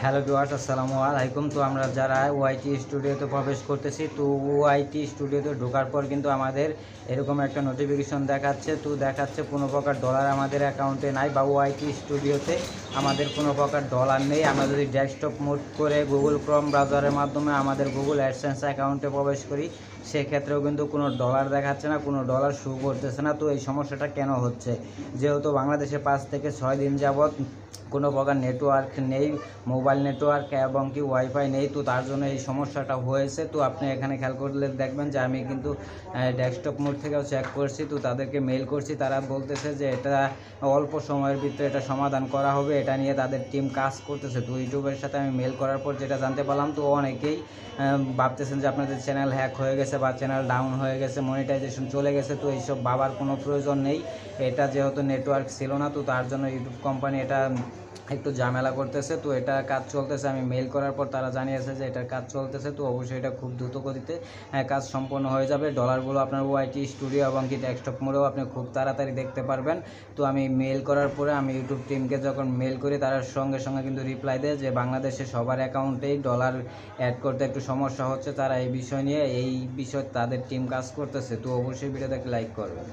Hello viewers, আসসালামু আলাইকুম। তো আমরা যারা ওআইটি স্টুডিওতে প্রবেশ করতেছি, তো ওআইটি স্টুডিওতে ঢোকার পর কিন্তু আমাদের এরকম একটা নোটিফিকেশন দেখাচ্ছে। তো দেখাচ্ছে কোনো প্রকার ডলার আমাদের অ্যাকাউন্টে নাই, বা ওআইটি স্টুডিওতে আমাদের কোনো প্রকার ডলার নেই। আমরা যদি ডেস্কটপ মোড করে গুগল ক্রোম ব্রাউজারের মাধ্যমে আমাদের গুগল অ্যাডসেন্স অ্যাকাউন্টে প্রবেশ করি, সেক্ষেত্রেও কিন্তু কোনো ডলার দেখাচ্ছে না, কোনো ডলার শো করতেছে না। তো এই সমস্যাটা কেন হচ্ছে? যেহেতু বাংলাদেশে 5 থেকে 6 দিন যাবৎ কোনো প্রকার নেটওয়ার্ক নেই, মোবাইল নেটওয়ার্ক এবং কি ওয়াইফাই নেই, তো তার জন্য এই সমস্যাটা হয়েছে। তো আপনি এখানে খেয়াল করলে দেখবেন যে আমি কিন্তু ডেস্কটপ মোড থেকেও চেক করছি, তো তাদেরকে মেল করছি। তারা বলতেছে যে এটা অল্প সময়ের ভিতরে এটা সমাধান করা হবে, এটা নিয়ে তাদের টিম কাজ করতেছে। তো ইউটিউবের সাথে আমি মেল করার পর যেটা জানতে পারলাম, তো অনেকেই ভাবতেছেন যে আপনাদের চ্যানেল হ্যাক হয়ে গেছে বা চ্যানেল ডাউন হয়ে গেছে, মনিটাইজেশন চলে গেছে। তো এইসব ভাবার কোনো প্রয়োজন নেই। এটা যেহেতু নেটওয়ার্ক ছিল না, তো তার জন্য ইউটিউব কোম্পানি এটা একটু ঝামেলা করতেছে। তো এটা কাজ চলতেছে, আমি মেল করার পর তারা জানিয়েছে যে এটার কাজ চলতেছে। তো অবশ্যই এটা খুব দ্রুত গতিতে কাজ সম্পন্ন হয়ে যাবে। ডলারগুলো আপনার ওআইটি স্টুডিও এবং কি ডেস্কটপ মোডেও আপনি খুব তাড়াতাড়ি দেখতে পারবেন। তো আমি মেল করার পরে আমি ইউটিউব টিমকে যখন মেল করি, তারা সঙ্গে সঙ্গে কিন্তু রিপ্লাই দেয় যে বাংলাদেশে সবার অ্যাকাউন্টেই ডলার অ্যাড করতে একটু সমস্যা হচ্ছে। তারা এই বিষয় নিয়ে তাদের টিম কাজ করতেছে। তো অবশ্যই ভিডিওটাকে লাইক করবেন।